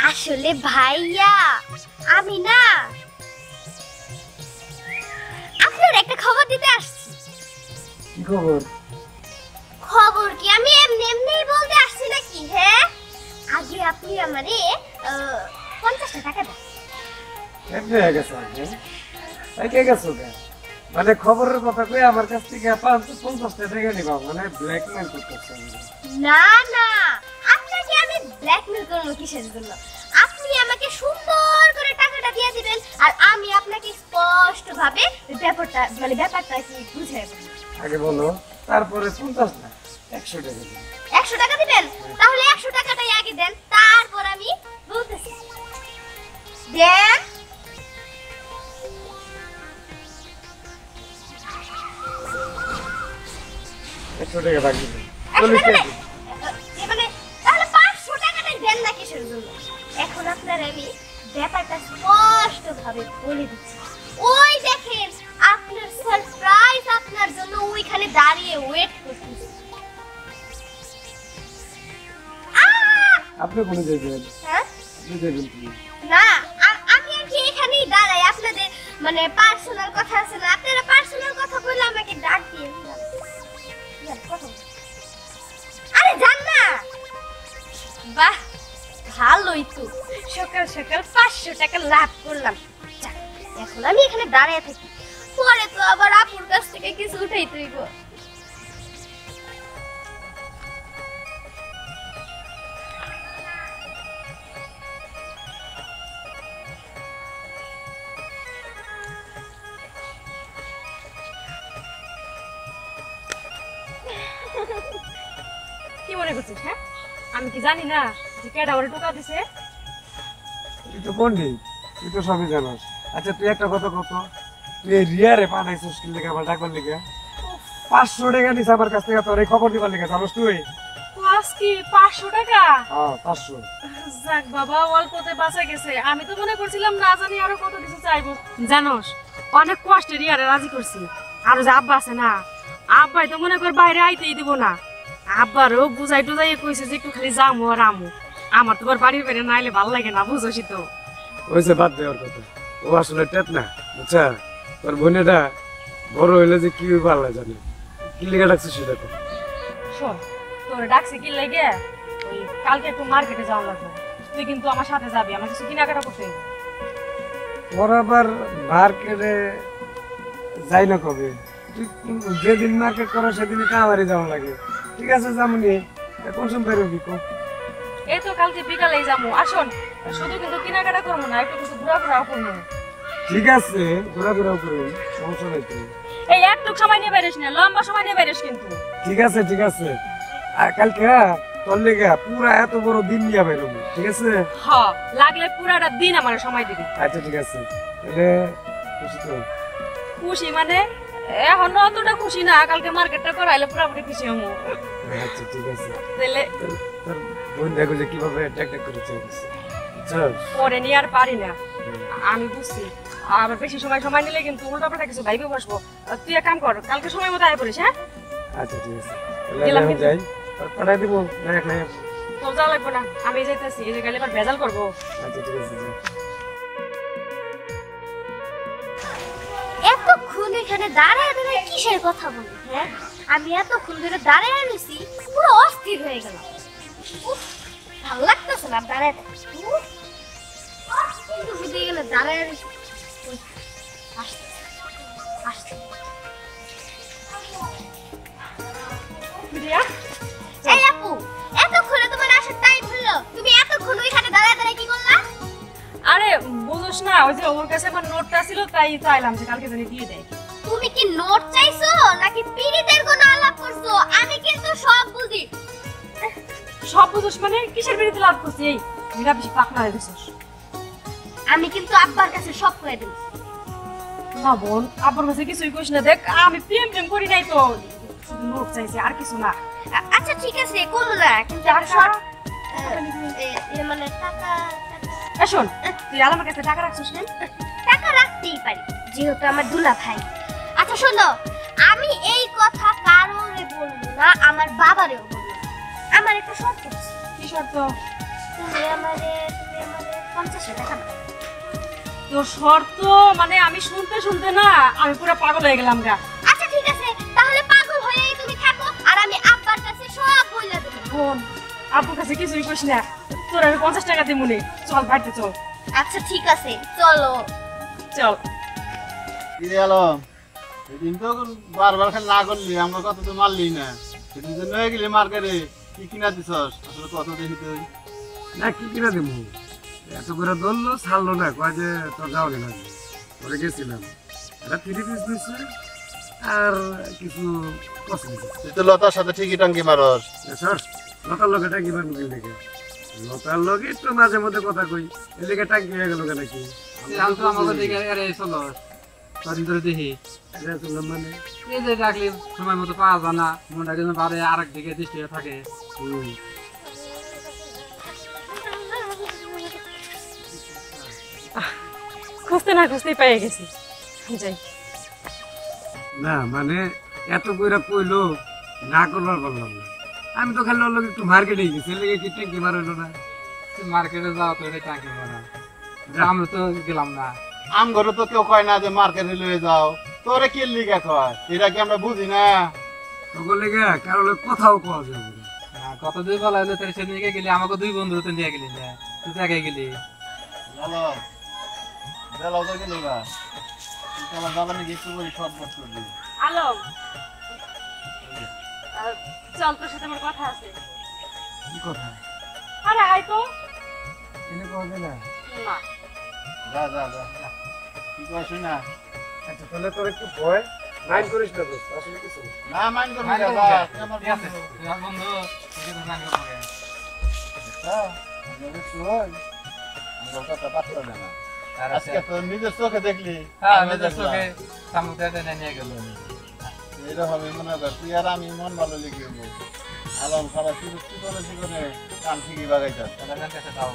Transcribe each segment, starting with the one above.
আসলে ভাইয়া আমি না আপনার একটা খবর দিতে আসছি। কি খবর? খবর কি আমি এমনি এমনি বলতে আসছি নাকি? হ্যাঁ, আগে আপনি আমারে 50 টাকা দেন। এমনি হয়ে গেছে আগে কে গেছো মানে খবরের কথা কই আমার কাছ থেকে 50 টাকা নিবা মানে ব্ল্যাকমেল করতেছেন? না না, আপনাকে আমি ব্ল্যাকমেল করব কিসের জন্য? আপনি আমাকে সুন্দর করে টাকাটা দিয়ে দিবেন আর আমি আপনাকে স্পষ্ট ভাবে ব্যাপারটা কি বুঝাই বলবো। আগে বলো, তারপরে 50 না 100 টাকা দিবেন। 100 টাকা দিবেন? তাহলে 100 টাকাটাই আগে দেন, তারপর আমি বলতেছি। দেন। টাকা বাকি মানে তাহলে 500 টাকাটাই দেন না কিসের জন্য? এখন আপনার আমি ব্যাপারটা স্পষ্ট ভাবে বলে দিচ্ছি। ওই দেখেন আপনার সারপ্রাইজ আপনার জন্য ওইখানে দাঁড়িয়ে ওয়েট করতেছে। আপনি কোন যাবেন? হ্যাঁ আপনি যাবেন কি না, আমি আর কি এখানেই দাঁড়াই। আপনাদের মানে পার্সোনাল কথা আছে না, আপনারা পার্সোনাল কথা বললে আমাকে ডাক দিয়ে আরে যান না। বাহ, ভালোই তো, সকাল সকাল 500 টাকা লাভ করলাম। এখন আমি এখানে দাঁড়িয়ে থাকি, পরে তো আবার আপুর কাছ থেকে কিছু উঠাই তুইব। কি মনে করছিস? হ্যাঁ, আমি কি জানি না যে কেডা ওরে টোকা দিছে? তুই তো পণ্ডিত, তুই তো সবই জানাস। আচ্ছা তুই একটা কথা কত, তুই এই রিয়ারে পাঠাইছিস কি লেগে আমার ডাকবার লেগে? 500 টাকা নিস আমার কাছ থেকে, তোর এই খবর দিবার লেগে জানোস তুই? আজকে 500 টাকা? হ্যাঁ 500। যাক বাবা, অল্পতে বাঁচা গেছে। আমি তো মনে করছিলাম না জানি আরো কত কিছু চাইবো। জানোস, অনেক কষ্টে রিয়ারে রাজি করছি। আর যে আব্বা আছে না, আব্বাই তো মনে কর বাইরে আইতেই দিব না। আব্বারও বুঝাই টুজাই কইছে যে একটু খালি যামু আর আমু। আমার তো বাড়ির বাইরে না এলে ভালো লাগে না, বুঝোসই তো। ওইসে বাদ দেওয়ার কথা, ও আসলে টেট না, বুঝছা? তোর বোনেটা বড় হইলে যে কি ভালো জানে, কি লেগে ডাকছিস সেটা তো। শোন, তোর ডাকছে কি লাগে, ওই কালকে একটু মার্কেটে যাওয়া লাগবে। তুই কিন্তু আমার সাথে যাবি, আমার কিছু কেনাকাটা করতে হবে। ওর আবার মার্কেটে যাই না কবে? তুই যেদিন মার্কেট করো সেদিনই কামারি যাওয়া লাগে। ঠিক আছে যামনি, কোন সময় বেরোবি কো? এই তো কালকে বিকালেই যাবো। আসুন, শুধু কিন্তু কেনাকাটা করবো না, একটু কিছু ঘোরাফেরাও করবো। ঠিক আছে, ঘোরাঘোরাও করবি, সমস্যা নাই তো। এই একটু সময় নিয়ে বেরিস না, লম্বা সময় নিয়ে বেরিস কিন্তু। ঠিক আছে ঠিক আছে, আর কালকে তোর লেগে পুরা এত বড় দিন নিয়ে বেরোবি, ঠিক আছে? হ, লাগলে পুরাটা দিন আমার সময় দিবি। আচ্ছা ঠিক আছে, তাহলে খুশি তো? খুশি মানে এখন অতটা খুশি না, কালকে মার্কেটটা করাইলে পুরাপুরি খুশি হবো। আচ্ছা ঠিক আছে, তাহলে তোর বোন দেখো যে কিভাবে ট্যাক করেছে, পরে নিয়ে আর পারি না, আমি বুঝছি। আর বেশি সময় নিলে কিন্তু উল্টা পাল্টা কিছু ভাইবে বসবো। তুই এক কাম কর, কালকে সময় মতো আয় পড়িস। হ্যাঁ আচ্ছা ঠিক আছে, তাহলে যাই, পাঠাই দিব না? এক নাই তোর যাওয়া লাগবে না, আমি যাইতেছি। এই যে গেলে এবার ভেজাল করবো। আচ্ছা ঠিক আছে। এতক্ষণ এখানে দাঁড়ায় দাঁড়ায় কিসের কথা বলি? হ্যাঁ, আমি এতক্ষণ ধরে দাঁড়ায় রয়েছি, পুরো অস্থির হয়ে গেলাম। ভালো লাগতেছে না দাঁড়ায় দাঁড়ায় রয়েছি। এই আপু, এতক্ষণে তোমার আসার টাইম হলো, তুমি এতক্ষণ ওইখানে দাঁড়ায় দাঁড়ায় কি করলা? আরে বুঝোস না, ওই যে ওর কাছে আমার নোটটা ছিল, তাই চাইলাম যে কালকে জানি দিয়ে দেয়। তুমি কি নোট চাইছো নাকি পিরিতের কোনো আলাপ করছো? আমি কিন্তু সব বুঝি। সব বুঝোস মানে কিসের বিরুদ্ধে লাভ করছি? এই মেয়েরা বেশি পাকনা হয়ে গেছিস। আমি কিন্তু আব্বার কাছে সব কয়ে দেব। না বোন, আব্বার কাছে কিছুই কইস না। দেখ আমি প্রেম করি নাই তো, শুধু নোট চাইছি আর কিছু না। আচ্ছা ঠিক আছে, করো না, কিন্তু আর সব মানে টাকা। শোন, তুই আমার কাছে টাকা রাখছিস না? টাকা রাখতেই পারি, যেহেতু আমার দুলা ভাই। আচ্ছা শোনো, আমি এই কথা কারোরে বলবো না, আমার বাবারেও বলবো না। আমার একটা শর্ত আছে। কি শর্ত? তুমি আমারে 50 টাকা দাও। তোর শর্ত মানে আমি শুনতে শুনতে না আমি পুরো পাগল হয়ে গেলাম গা। আচ্ছা ঠিক আছে, তাহলে পাগল হয়েই তুমি থাকো, আর আমি আব্বার কাছে সব বলে দেবো। বোন, আপুর কাছে কিছুই কইস না, তোর আমি 50 টাকা দিব নে। চল বাড়িতে চল। আচ্ছা ঠিক আছে, চলো। চল। কি রে আলম, সেদিন তো বারবার খালি না করলি, আমার কথা তো মারলি না। সেদিন জন্য হয়ে গেলি মার্কেটে, কি কিনা দিছস আসলে কত দেখি তুই? না কি কিনা দেবো, এত করে ধরলো ছাড়লো না, কয় যে তোর যাওয়ানি লাগবে। পরে গেছিলাম, এটা 3 পিস দিচ্ছে আর কিছু কসমেটিক্স। তুই তো লতার সাথে ঠিকই টাঙ্কি মারস। স্যার লতার লোক এটা কিবার মুখে দেখে লতার লোক একটু মাঝে মধ্যে কথা কই, এদিকে টাঙ্কি হয়ে গেল কেন কি? আমি তো আমাকে দেখে আরে চলো কদিন ধরে দেখি এটা শুনলাম মানে এই যে ডাকলে সময় মতো পাওয়া যায় না, মনটা কিন্তু বারে আরেক দিকে দৃষ্টি হয়ে থাকে। হুম। খুঁজতে না খুঁজতেই পেয়ে গেছি। যাই। না মানে এত কইরা কইলো না করবার বললাম না, আমি তো খালি ওর লোক একটু মার্কেটে গেছি, লেগে কি ট্যাঙ্কি মার হইলো না। মার্কেটে যাওয়া তো এটা টাকি মারা, আমরা তো গেলাম না। আম ঘরে তো কেউ কয় না যে মার্কেটে লয়ে যাও, তোরে কি লিগা কয়? এটা কি আমরা বুঝি না? তখন লেগে কারো লোক কথাও কওয়া যাবে না। কত দুই বলা হলো তোর সে নিয়ে গেলি, আমাকে দুই বন্ধু তো নিয়ে গেলি না, তুই জায়গায় গেলি। হ্যালো, বেলাও তো গেলি বা তুই তো আমার বাবা নাকি একটু করে শর্ট বট করবি। আলম, চল তোর সাথে আমার কথা আছে। কি কথা? আরে আয় তো। এনে কওয়া যায় না। না। যা যা যা যা। কি কয় শুন না? আচ্ছা তাহলে তোর একটু ভয় মাইন্ড করিস না দোস্ত, আসলে কিছু না। না মাইন্ড করবি মাইন্ড না, করবি যা, না। তুই আমার ঠিক আছে, বন্ধু। তুই আমার বন্ধু, তুই তো জানি আমাকে। হ্যাঁ, আমি দেখছি ওই, আমার কথা পাত্তা দেয় না। আর আজকে তো নিজের চোখে দেখলি, হ্যাঁ, আমি নিজের দেখলাম। চোখে সামনে টেনে নিয়ে গেল। এরকমই মনে কর, তুই আর আমি মন ভালো লেগে গেল। আলম খারা শুরু কি করে কান ঠিকই বাগাইতাস। তাহলে কাছে যাও।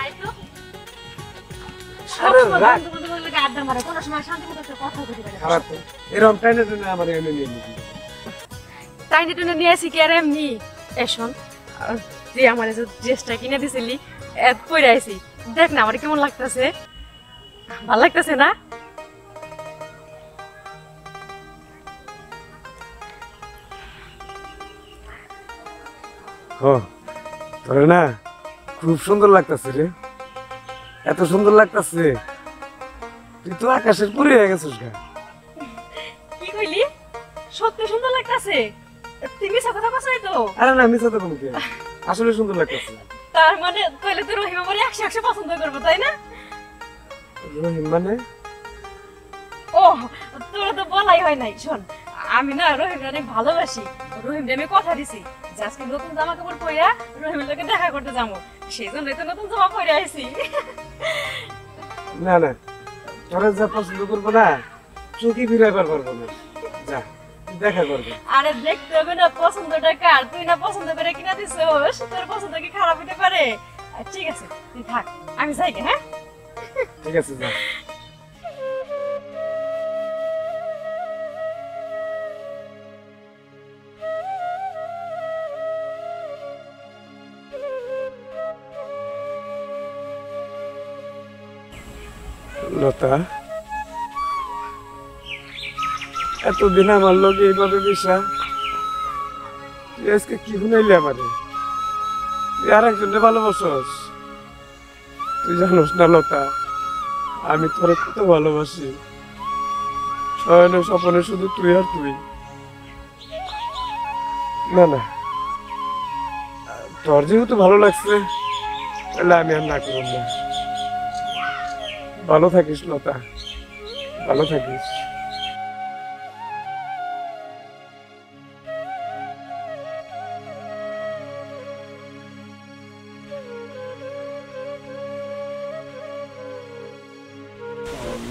আয় তো। আরে সবসময় রাখ। বন্ধু বন্ধু বলে আড্ডা মারে, কোনো সময় শান্তি মতো একটা কথা বলতে পারে না। খারাপ তো এরকম টাইনে টাইনে আমার এনে নিয়ে নিবি। তাই টেনে নিয়ে আসি কি আর এমনি। এ শোন, তুই আমার যে ড্রেসটা কিনে দিছিলি পরে আইছি, দেখ না আমার কেমন লাগতেছে। ভালো লাগতেছে না? ও তোরে না খুব সুন্দর লাগতেছে রে, এত সুন্দর লাগতেছে, তুই তো আকাশের পুরি হয়ে গেছিস গা। কি কইলি? সত্যি সুন্দর লাগতেছে? তুমি মিছা কথা কইছই তো? আরে না মিছা তো কোনো কি, আসলে সুন্দর লাগতেছে। তার মানে তাহলে তো রহিমা আমার 100 পছন্দ করবো, তাই না? রহিম মানে? ও, তোরা তো বলাই হয় নাই। শোন, আমি না রহিম অনেক ভালোবাসি। রহিমকে আমি কথা দিছি যে আজকে নতুন জামা কাপড় পরে রহিমের লোকে দেখা করতে যাবো, সেই জন্যই তো নতুন জামা পরে আইছি। না না, তোরা যা পছন্দ করবো না চোখে ফিরাইবার পারবো না, যা দেখা করবে। আরে দেখতে হবে না পছন্দটা কার, তুই না পছন্দ করে কিনা দিছিস, তোর পছন্দ কি খারাপ হতে পারে? ঠিক আছে তুই থাক, আমি যাই গে। হ্যাঁ ঠিক আছে যা। লতা, এতদিন আমার লোক এইভাবে মিশা, তুই আজকে কি শুনাইলি আমারে? তুই আর একজনকে ভালোবাসস? তুই জানোস না লতা, আমি তোরে কত ভালোবাসি, শয়নে স্বপনে শুধু তুই আর তুই। না না, তোর যেহেতু ভালো লাগছে তাহলে আমি আর না করব না। ভালো থাকিস লতা, ভালো থাকিস।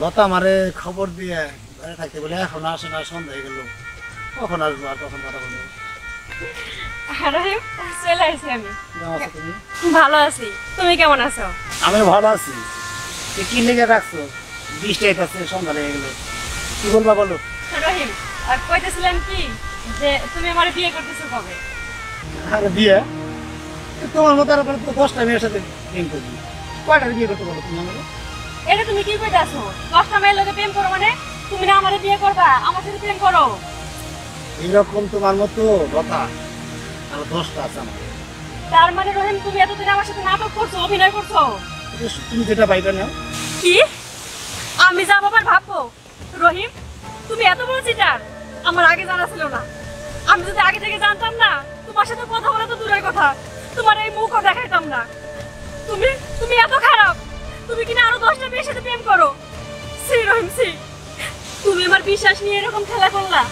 লতা আমারে খবর দিয়ে ঘরে থাকতে বলে এখন আসে না, সন্ধ্যা হয়ে গেল, কখন আসবো আর কখন কথা বলবো? রহিম, চলে আসছি আমি। কেমন আছো তুমি? ভালো আছি, তুমি কেমন আছো? আমি ভালো আছি। কি লেগে রাখছো? বৃষ্টি আইতাছে, সন্ধ্যা লেগে গেল, কি বলবা বলো? রহিম, আর কইতেছিলাম কি যে তুমি আমার বিয়ে করতেছো কবে? আরে বিয়ে তোমার মতো আর 10টা মেয়ের সাথে প্রেম করবি, কয়টা বিয়ে করতে বলো তুমি আমাকে? এটা তুমি কি কইতাছো? 10টা মেয়ের লগে প্রেম করো মানে তুমি না আমারে বিয়ে করবা, আমার সাথে প্রেম করো? এইরকম তোমার মতো কথা আর 10টা আছে আমার। তার মানে রহিম তুমি এতদিন আমার সাথে নাটক করছো, অভিনয় করছো? তুমি যেটা পাইবে না কি আমি যা বাবার ভাববো? রহিম তুমি এত বড় চিটার, আমার আগে জানা ছিল না। আমি যদি আগে থেকে জানতাম না, তোমার সাথে কথা বলা তো দূরের কথা, তোমার এই মুখও দেখাইতাম না। তুমি তুমি এত খারাপ, তুমি কিনা আরো 10টা মেয়ের সাথে প্রেম করো। সি রহিম সি, তুমি আমার বিশ্বাস নিয়ে এরকম খেলা করলা।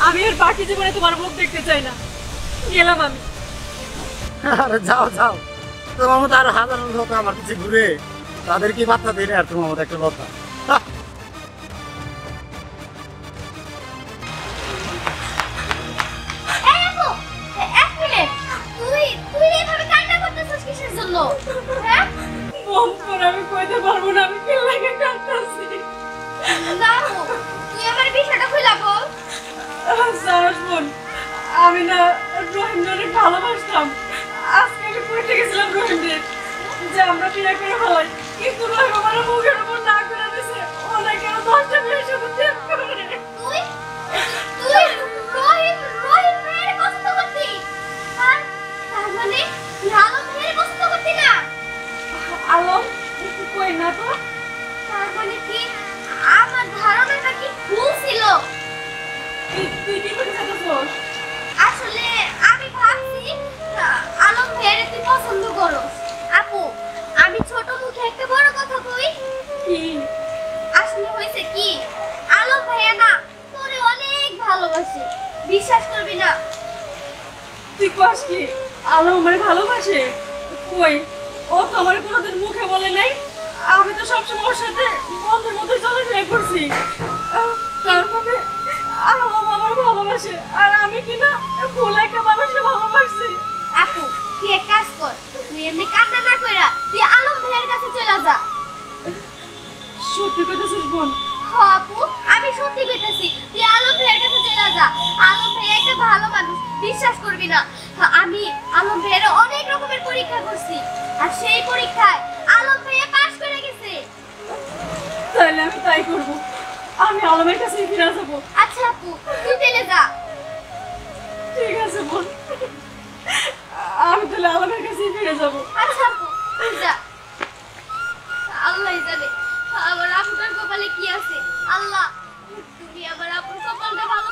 আমি আর বাকি জীবনে তোমার মুখ দেখতে চাই না, গেলাম আমি। আরে যাও যাও, তোমার মতো আরো হাজার লোক আমার কাছে ঘুরে, তাদের কি বার্তা দেয় না আর তোমার মতো একটা কথা। এই আপু, এক মিনিট, তুই তুই এভাবে কান্না করতেছিস কিসের জন্য? হ্যাঁ মন করে আমি কইতে পারবো না আমি কি লাগে কাঁদতাছি। না আপু, তুই আমার বিষয়টা খুলে বল। সাহস বোন, আমি না রহিমকে অনেক ভালোবাসতাম। আজকে আমি কইতে গেছিলাম রহিমকে যে আমরা বিয়ে করে ফেলাই, কিন্তু রহিম আমার মুখের উপর না করে দিছে অনেক আরো 10টা মেয়ের সাথে প্রেম করে। তুই তুই রহিম রহিম ভাইয়ের পছন্দ করতি? আর তার মানে তুই আলম ভাইয়ের পছন্দ করতি না? আলম একটু কই না তো। তার মানে কি আমার ধারণাটা কি ভুল ছিল? তুই কি করে চাইতেছস? আসলে আমি ভাবছি আলম ভাইয়ের তুই পছন্দ করো। আপু, আমি ছোট মুখে একটা বড় কথা কই। কি আসলে হয়েছে কি, আলম ভাইয়া না তোরে অনেক ভালোবাসে, বিশ্বাস করবি না। তুই কস কি আলম আমারে ভালোবাসে? কই, ও তো আমার কোনোদিন মুখে বলে নাই। আমি তো সবসময় ওর সাথে বন্ধুর মতো চলাফেরা করছি। তার মানে আলম আমার ভালোবাসে আর আমি কিনা ভুল একটা মানুষকে ভালোবাসছি। আপু, তুই এক কাজ কর, তুই এমনি কান্না না কইরা তুই আলম ভাইয়ের কাছে চলে যা। সত্যি কইতেছিস বোন? হ্যাঁ আপু, আমি সত্যি কইতাছি, তুই আলম ভাইয়ের কাছে চলে যা। আলম ভাই একটা ভালো মানুষ, বিশ্বাস করবি না। আমি আলম ভাইয়ের অনেক রকমের পরীক্ষা করছি, আর সেই পরীক্ষায় আলম ভাইয়া পাশ করে গেছে। তাহলে আমি তাই করবো, আমি আলমের কাছে ফিরে যাবো। আচ্ছা আপু, তুই চলে যা। ঠিক আছে বোন, আমি তাহলে আলমের কাছে ফিরে যাবো। আচ্ছা আপু, তুই যা। আল্লাহই জানে আমার আপুটার কপালে কি আছে। আল্লাহ, তুমি আমার আপুর কপালটা ভালো